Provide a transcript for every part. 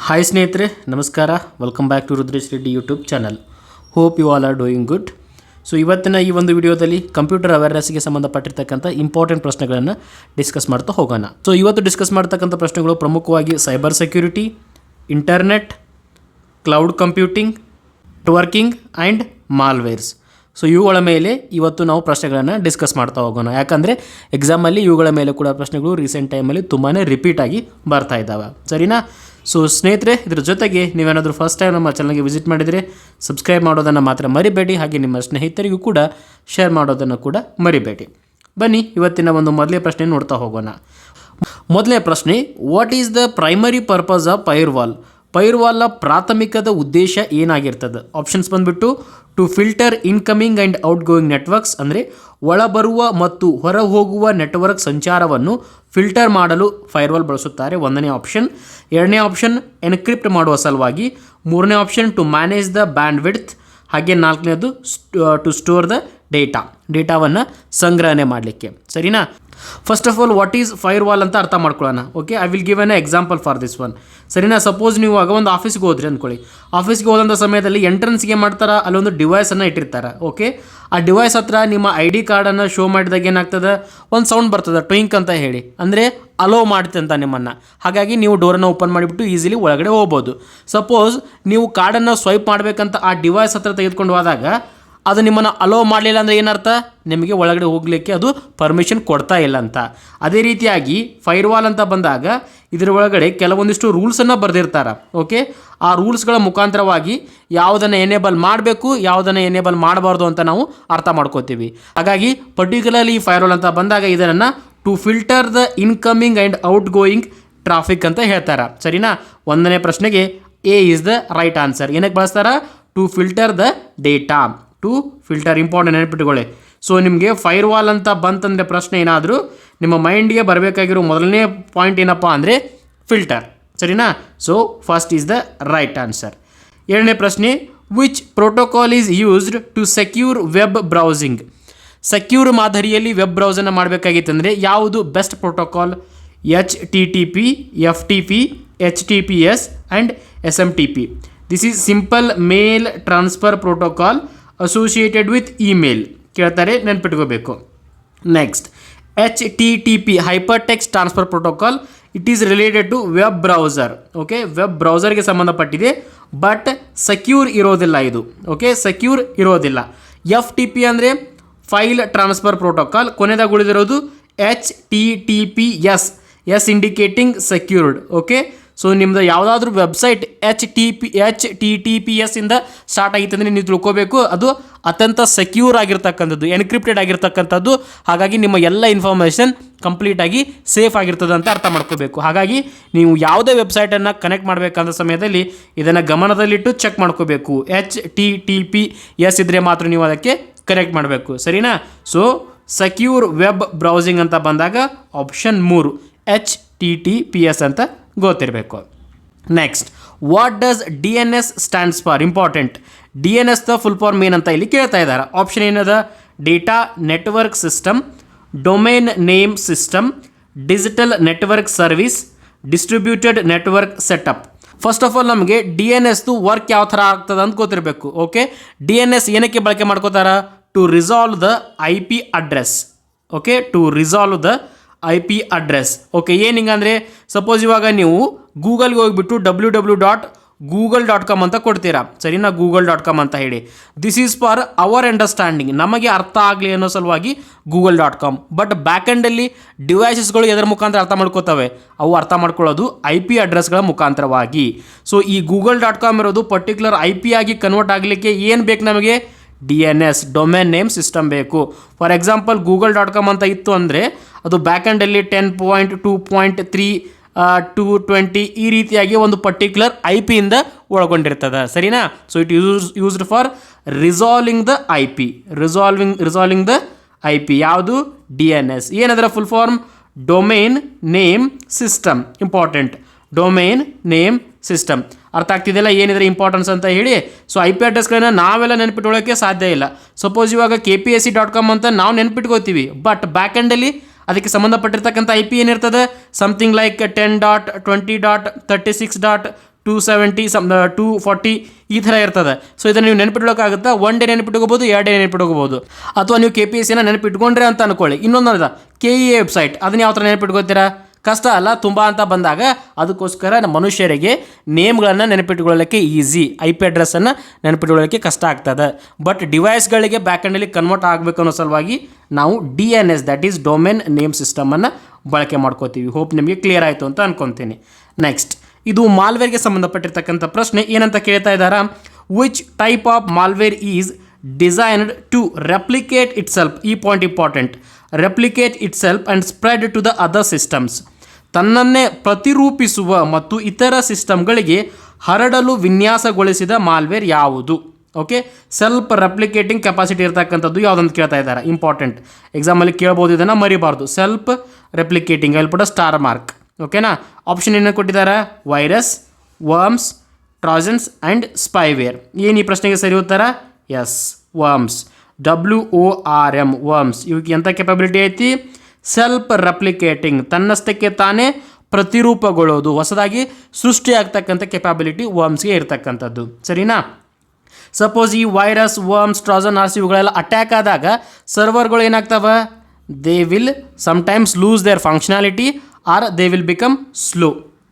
Hi ಸ್ನೇಹಿತರೆ, ನಮಸ್ಕಾರ. Welcome back to Rudresh Reddy YouTube channel. Hope you all are doing good. So ಇವತ್ತಿನ ಈ ಒಂದು ವಿಡಿಯೋದಲ್ಲಿ ಕಂಪ್ಯೂಟರ್ ಅವೇರ್ನೆಸ್ಗೆ ಸಂಬಂಧಪಟ್ಟಿರ್ತಕ್ಕಂಥ ಇಂಪಾರ್ಟೆಂಟ್ ಪ್ರಶ್ನೆಗಳನ್ನು ಡಿಸ್ಕಸ್ ಮಾಡ್ತಾ ಹೋಗೋಣ. ಸೊ ಇವತ್ತು ಡಿಸ್ಕಸ್ ಮಾಡ್ತಕ್ಕಂಥ ಪ್ರಶ್ನೆಗಳು ಪ್ರಮುಖವಾಗಿ cyber security, internet, cloud computing, networking and malwares. So ಇವುಗಳ ಮೇಲೆ ಇವತ್ತು ನಾವು ಪ್ರಶ್ನೆಗಳನ್ನು ಡಿಸ್ಕಸ್ ಮಾಡ್ತಾ ಹೋಗೋಣ. ಯಾಕಂದರೆ ಎಕ್ಸಾಮಲ್ಲಿ ಇವುಗಳ ಮೇಲೆ ಕೂಡ ಪ್ರಶ್ನೆಗಳು ರೀಸೆಂಟ್ ಟೈಮಲ್ಲಿ ತುಂಬಾ ರಿಪೀಟಾಗಿ ಬರ್ತಾ ಇದ್ದಾವೆ. ಸರಿನಾ? ಸೊ ಸ್ನೇಹಿತರೆ, ಇದ್ರ ಜೊತೆಗೆ ನೀವೇನಾದರೂ ಫಸ್ಟ್ ಟೈಮ್ ನಮ್ಮ ಚಾನಲ್ಗೆ ವಿಸಿಟ್ ಮಾಡಿದರೆ ಸಬ್ಸ್ಕ್ರೈಬ್ ಮಾಡೋದನ್ನು ಮಾತ್ರ ಮರಿಬೇಡಿ. ಹಾಗೆ ನಿಮ್ಮ ಸ್ನೇಹಿತರಿಗೂ ಕೂಡ ಶೇರ್ ಮಾಡೋದನ್ನು ಕೂಡ ಮರಿಬೇಡಿ. ಬನ್ನಿ ಇವತ್ತಿನ ಒಂದು ಮೊದಲನೇ ಪ್ರಶ್ನೆ ನೋಡ್ತಾ ಹೋಗೋಣ. ಮೊದಲನೇ ಪ್ರಶ್ನೆ, what is the primary purpose of firewall? ಫೈರ್ವಾಲ್ನ ಪ್ರಾಥಮಿಕದ ಉದ್ದೇಶ ಏನಾಗಿರ್ತದೆ? ಆಪ್ಷನ್ಸ್ ಬಂದುಬಿಟ್ಟು to filter incoming and outgoing networks, ಅಂದರೆ ಒಳಬರುವ ಮತ್ತು ಹೊರ ಹೋಗುವ ನೆಟ್ವರ್ಕ್ ಸಂಚಾರವನ್ನು ಫಿಲ್ಟರ್ ಮಾಡಲು ಫೈರ್ವಾಲ್ ಬಳಸುತ್ತಾರೆ. ಒಂದನೇ ಆಪ್ಷನ್. ಎರಡನೇ ಆಪ್ಷನ್ ಎನ್ಕ್ರಿಪ್ಟ್ ಮಾಡುವ ಸಲುವಾಗಿ. ಮೂರನೇ option two manage the band width. ಹಾಗೆ ನಾಲ್ಕನೇದು ಟು ಸ್ಟೋರ್ ದ ಡೇಟಾವನ್ನು ಸಂಗ್ರಹಣೆ ಮಾಡಲಿಕ್ಕೆ. ಸರಿನಾ? First of all what is firewall ಅಂತ ಅರ್ಥ ಮಾಡ್ಕೊಳ್ಳೋಣ. Okay, I will give an example for this one. ಸರಿನಾ? ಸಪೋಸ್ ನೀವು ಆಗ ಒಂದು ಆಫೀಸ್ಗೆ ಹೋದ್ರಿ ಅಂದ್ಕೊಳ್ಳಿ. ಆಫೀಸ್ಗೆ ಹೋದಂಥ ಸಮಯದಲ್ಲಿ ಎಂಟ್ರೆನ್ಸ್ಗೆ ಮಾಡ್ತಾರೆ, ಅಲ್ಲೊಂದು ಡಿವೈಸನ್ನು ಇಟ್ಟಿರ್ತಾರೆ. ಓಕೆ, ಆ ಡಿವೈಸ್ ಹತ್ರ ನಿಮ್ಮ ID ಕಾರ್ಡನ್ನು ಶೋ ಮಾಡಿದಾಗ ಏನಾಗ್ತದೆ, ಒಂದು ಸೌಂಡ್ ಬರ್ತದೆ, ಟ್ವಿಂಕ್ ಅಂತ ಹೇಳಿ, ಅಂದರೆ ಅಲೋ ಮಾಡುತ್ತೆ ಅಂತ ನಿಮ್ಮನ್ನು. ಹಾಗಾಗಿ ನೀವು ಡೋರನ್ನು ಓಪನ್ ಮಾಡಿಬಿಟ್ಟು ಈಸಿಲಿ ಒಳಗಡೆ ಹೋಗ್ಬೋದು. ಸಪೋಸ್ ನೀವು ಕಾರ್ಡನ್ನು ಸ್ವೈಪ್ ಮಾಡಬೇಕಂತ ಆ ಡಿವೈಸ್ ಹತ್ರ ತೆಗೆದುಕೊಂಡು ಹೋದಾಗ ಅದು ನಿಮ್ಮನ್ನು ಅಲೋ ಮಾಡಲಿಲ್ಲ ಅಂದರೆ ಏನರ್ಥ? ನಿಮಗೆ ಒಳಗಡೆ ಹೋಗಲಿಕ್ಕೆ ಅದು ಪರ್ಮಿಷನ್ ಕೊಡ್ತಾ ಇಲ್ಲ ಅಂತ. ಅದೇ ರೀತಿಯಾಗಿ ಫೈರ್ವಾಲ್ ಅಂತ ಬಂದಾಗ ಇದರ ಒಳಗಡೆ ಕೆಲವೊಂದಿಷ್ಟು ರೂಲ್ಸನ್ನು ಬರೆದಿರ್ತಾರೆ. ಓಕೆ, ಆ ರೂಲ್ಸ್ಗಳ ಮುಖಾಂತರವಾಗಿ ಯಾವುದನ್ನು ಎನೇಬಲ್ ಮಾಡಬೇಕು, ಯಾವುದನ್ನು ಎನೇಬಲ್ ಮಾಡಬಾರ್ದು ಅಂತ ನಾವು ಅರ್ಥ ಮಾಡ್ಕೋತೀವಿ. ಹಾಗಾಗಿ ಪರ್ಟಿಕ್ಯುಲರ್ಲಿ ಈ ಫೈರ್ವಾಲ್ ಅಂತ ಬಂದಾಗ ಇದನ್ನು to filter the incoming and outgoing traffic ಅಂತ ಹೇಳ್ತಾರೆ. ಸರಿನಾ? ಒಂದನೇ ಪ್ರಶ್ನೆಗೆ A is the right answer. ಏನಕ್ಕೆ ಬಳಸ್ತಾರ? To filter the data. To filter, important ನೆನಪಿಟ್ಟುಕೊಳ್ಳಿ. ಸೊ ನಿಮಗೆ ಫೈರ್ವಾಲ್ ಅಂತ ಬಂತಂದರೆ ಪ್ರಶ್ನೆ ಏನಾದರೂ ನಿಮ್ಮ ಮೈಂಡ್ಗೆ ಬರಬೇಕಾಗಿರೋ ಮೊದಲನೇ ಪಾಯಿಂಟ್ ಏನಪ್ಪ ಅಂದರೆ ಫಿಲ್ಟರ್. ಸರಿನಾ? So first is the right answer. ಎರಡನೇ ಪ್ರಶ್ನೆ, which protocol is used to secure web browsing? Secure ಮಾದರಿಯಲ್ಲಿ ವೆಬ್ ಬ್ರೌಸನ್ನು ಮಾಡಬೇಕಾಗಿತ್ತಂದರೆ ಯಾವುದು best protocol? HTTP, FTP, HTTPS and SMTP. This is simple mail transfer protocol associated with email. ಕೇಳ್ತಾರೆ, ನೆನ್ಪಿಟ್ಕೋಬೇಕು. Next, HTTP hyper text transfer protocol. It is related to web browser. Okay, web ಬ್ರೌಸರ್ಗೆ ಸಂಬಂಧಪಟ್ಟಿದೆ, but secure ಇರೋದಿಲ್ಲ ಇದು. Okay, secure ಇರೋದಿಲ್ಲ. FTP ಅಂದರೆ file transfer protocol. ಕೊನೆದಾಗ ಉಳಿದಿರೋದು HTTPS, S indicating secured. Okay, so ನಿಮ್ಮದು ಯಾವುದಾದ್ರೂ ವೆಬ್ಸೈಟ್ HTTPS ಇಂದ ಸ್ಟಾರ್ಟ್ ಆಗಿತ್ತು ಅಂದರೆ ನೀವು ತಿಳ್ಕೋಬೇಕು ಅದು ಅತ್ಯಂತ ಸೆಕ್ಯೂರ್ ಆಗಿರ್ತಕ್ಕಂಥದ್ದು, ಎನ್ಕ್ರಿಪ್ಟೆಡ್ ಆಗಿರ್ತಕ್ಕಂಥದ್ದು. ಹಾಗಾಗಿ ನಿಮ್ಮ ಎಲ್ಲ ಇನ್ಫಾರ್ಮೇಷನ್ ಕಂಪ್ಲೀಟಾಗಿ ಸೇಫ್ ಆಗಿರ್ತದೆ ಅಂತ ಅರ್ಥ ಮಾಡ್ಕೋಬೇಕು. ಹಾಗಾಗಿ ನೀವು ಯಾವುದೇ ವೆಬ್ಸೈಟನ್ನು ಕನೆಕ್ಟ್ ಮಾಡಬೇಕಂದ ಸಮಯದಲ್ಲಿ ಇದನ್ನು ಗಮನದಲ್ಲಿಟ್ಟು ಚೆಕ್ ಮಾಡ್ಕೋಬೇಕು. HTTPS ಇದ್ದರೆ ಮಾತ್ರ ನೀವು ಅದಕ್ಕೆ ಕನೆಕ್ಟ್ ಮಾಡಬೇಕು. ಸರಿನಾ? ಸೊ ಸೆಕ್ಯೂರ್ ವೆಬ್ ಬ್ರೌಸಿಂಗ್ ಅಂತ ಬಂದಾಗ ಆಪ್ಷನ್ 3 HTTPS ಅಂತ ಗೊತ್ತಿರಬೇಕು. Next, what does DNS stands for? Important. DNS ದ ಫುಲ್ ಫಾರ್ಮ್ ಏನಂತ ಇಲ್ಲಿ ಕೇಳ್ತಾ ಇದ್ದಾರೆ. ಆಪ್ಷನ್ ಏನದ? Data network system, domain name system, digital network service, distributed network setup. First of all ನಮಗೆ DNSದು ವರ್ಕ್ ಯಾವ ಥರ ಆಗ್ತದೆ ಅಂತ ಗೊತ್ತಿರಬೇಕು. ಓಕೆ, DNS ಏನಕ್ಕೆ ಬಳಕೆ ಮಾಡ್ಕೋತಾರ? To resolve the IP address. Okay, to resolve the IP address. Okay, ಏನಿಂಗಂದರೆ ಸಪೋಸ್ ಇವಾಗ ನೀವು ಗೂಗಲ್ಗೆ ಹೋಗಿಬಿಟ್ಟು www.google.com ಅಂತ ಕೊಡ್ತೀರಾ. ಸರಿನಾ? google.com ಅಂತ ಹೇಳಿ. This is for our understanding, ನಮಗೆ ಅರ್ಥ ಆಗಲಿ ಅನ್ನೋ ಸಲುವಾಗಿ google.com. ಬಟ್ ಬ್ಯಾಕ್ ಎಂಡಲ್ಲಿ ಡಿವೈಸಸ್ಗಳು ಎದರ ಮುಖಾಂತರ ಅರ್ಥ ಮಾಡ್ಕೋತವೆ? ಅವು ಅರ್ಥ ಮಾಡ್ಕೊಳ್ಳೋದು IP ಅಡ್ರೆಸ್ಗಳ ಮುಖಾಂತರವಾಗಿ. ಸೊ ಈ google.com ಇರೋದು ಪರ್ಟಿಕ್ಯುಲರ್ IP ಆಗಿ ಕನ್ವರ್ಟ್ ಆಗಲಿಕ್ಕೆ ಏನು ಬೇಕು ನಮಗೆ? DNS, ಡೊಮೇನ್ ನೇಮ್ ಸಿಸ್ಟಮ್ ಬೇಕು. ಫಾರ್ ಎಕ್ಸಾಂಪಲ್ google.com ಅಂತ ಇತ್ತು ಅಂದರೆ ಅದು ಬ್ಯಾಕ್ ಎಂಡಲ್ಲಿ 10.2.3 220 ಈ ರೀತಿಯಾಗಿ ಒಂದು ಪರ್ಟಿಕ್ಯುಲರ್ IP ಇಂದ ಒಳಗೊಂಡಿರ್ತದೆ. ಸರಿನಾ? So it used for resolving the resolving the IP. ಯಾವುದು? DNS. ಏನದರ full form? Domain name system. Important, domain name system. ಅರ್ಥ ಆಗ್ತಿದೆಯಲ್ಲ ಏನಿದ್ರೆ ಇಂಪಾರ್ಟೆನ್ಸ್ ಅಂತ ಹೇಳಿ. ಸೊ IP ಅಡ್ರೆಸ್ಗಳನ್ನ ನಾವೆಲ್ಲ ನೆನ್ಪಿಟ್ಕೊಳ್ಳೋಕ್ಕೆ ಸಾಧ್ಯ ಇಲ್ಲ. ಸಪೋಸ್ ಇವಾಗ KPSC.com ಅಂತ ನಾವು ನೆನ್ಪಿಟ್ಕೋತೀವಿ, ಬಟ್ ಬ್ಯಾಕ್ ಎಂಡಲ್ಲಿ ಅದಕ್ಕೆ ಸಂಬಂಧಪಟ್ಟಿರ್ತಕ್ಕಂಥ IP ಏನಿರ್ತದೆ? Something like 10.20.36. 270 240 ಈ ಥರ ಇರ್ತದೆ. ಸೊ ಇದನ್ನು ನೀವು ನೆನಪಿಟ್ಕೊಳ್ಳೋಕ್ಕಾಗುತ್ತಾ? 1 ಡೇ ನೆನಪಿಟ್ಕೋಬೋದು, 2 ಡೇ ನೆನಪಿಟ್ಕೋಬೋದು. ಅಥವಾ ನೀವು KPSCನ ನೆನಪಿಟ್ಕೊಂಡ್ರೆ ಅಂತ ಅನ್ಕೊಳ್ಳಿ. ಇನ್ನೊಂದು KEA ವೆಬ್ಸೈಟ್, ಅದನ್ನ ಯಾವ ಥರ ನೆನಪಿಟ್ಕೋತೀರಾ? ಕಷ್ಟ ಅಲ್ಲ, ತುಂಬ ಅಂತ ಬಂದಾಗ ಅದಕ್ಕೋಸ್ಕರ ಮನುಷ್ಯರಿಗೆ ನೇಮ್ಗಳನ್ನು ನೆನಪಿಟ್ಕೊಳ್ಳೋಕ್ಕೆ ಈಸಿ, IP ಅಡ್ರೆಸ್ಸನ್ನು ನೆನಪಿಟ್ಕೊಳ್ಳೋಕ್ಕೆ ಕಷ್ಟ ಆಗ್ತದೆ. ಬಟ್ ಡಿವೈಸ್ಗಳಿಗೆ ಬ್ಯಾಕೆಂಡಲ್ಲಿ ಕನ್ವರ್ಟ್ ಆಗಬೇಕು ಅನ್ನೋ ಸಲುವಾಗಿ ನಾವು DNS, that is domain name ಸಿಸ್ಟಮನ್ನು ಬಳಕೆ ಮಾಡ್ಕೋತೀವಿ. ಹೋಪ್ ನಿಮಗೆ ಕ್ಲಿಯರ್ ಆಯಿತು ಅಂತ ಅನ್ಕೊತೀನಿ. ನೆಕ್ಸ್ಟ್, ಇದು ಮಾಲ್ವೇರ್ಗೆ ಸಂಬಂಧಪಟ್ಟಿರ್ತಕ್ಕಂಥ ಪ್ರಶ್ನೆ. ಏನಂತ ಕೇಳ್ತಾ ಇದ್ದಾರಾ? Which type of malware is designed to replicate itself. ಈ point important. Replicate itself and spread to the other systems. ತನ್ನನ್ನೇ ಪ್ರತಿರೂಪಿಸುವ ಮತ್ತು ಇತರ ಸಿಸ್ಟಮ್ಗಳಿಗೆ ಹರಡಲು ವಿನ್ಯಾಸಗೊಳಿಸಿದ ಮಾಲ್ವೇರ್ ಯಾವುದು? ಓಕೆ, ಸೆಲ್ಫ್ ರೆಪ್ಲಿಕೇಟಿಂಗ್ ಕೆಪಾಸಿಟಿ ಇರ್ತಕ್ಕಂಥದ್ದು ಯಾವುದಂತ ಕೇಳ್ತಾ ಇದ್ದಾರೆ. ಇಂಪಾರ್ಟೆಂಟ್, ಎಕ್ಸಾಮಲ್ಲಿ ಕೇಳ್ಬೋದು, ಇದನ್ನು ಮರಿಬಾರ್ದು. ಸೆಲ್ಫ್ ರೆಪ್ಲಿಕೇಟಿಂಗ್ ಅಲ್ಲಿ ಕೂಡ ಸ್ಟಾರ್ ಮಾರ್ಕ್. ಓಕೆನಾ? ಆಪ್ಷನ್ ಏನು ಕೊಟ್ಟಿದ್ದಾರೆ? Virus, worms, trojans and spyware. ಏನು ಈ ಪ್ರಶ್ನೆಗೆ ಸರಿ ಉತ್ತರ? Yes, worms. WORM, worms. ಇವಕ್ಕೆ ಎಂಥ ಕೆಪಾಬಿಲಿಟಿ ಐತಿ? ಸೆಲ್ಫ್ ರೆಪ್ಲಿಕೇಟಿಂಗ್, ತನ್ನಷ್ಟಕ್ಕೆ ತಾನೇ ಪ್ರತಿರೂಪಗೊಳ್ಳೋದು, ಹೊಸದಾಗಿ ಸೃಷ್ಟಿಯಾಗ್ತಕ್ಕಂಥ ಕೆಪಾಬಿಲಿಟಿ ವರ್ಮ್ಸ್ಗೆ ಇರ್ತಕ್ಕಂಥದ್ದು. ಸರಿನಾ? ಸಪೋಸ್ ಈ ವೈರಸ್, ವರ್ಮ್ಸ್, ಟ್ರಾಜನ್, ಇವುಗಳೆಲ್ಲ ಅಟ್ಯಾಕ್ ಆದಾಗ ಸರ್ವರ್ಗಳು ಏನಾಗ್ತವೆ? They will sometimes lose their functionality or they will become slow.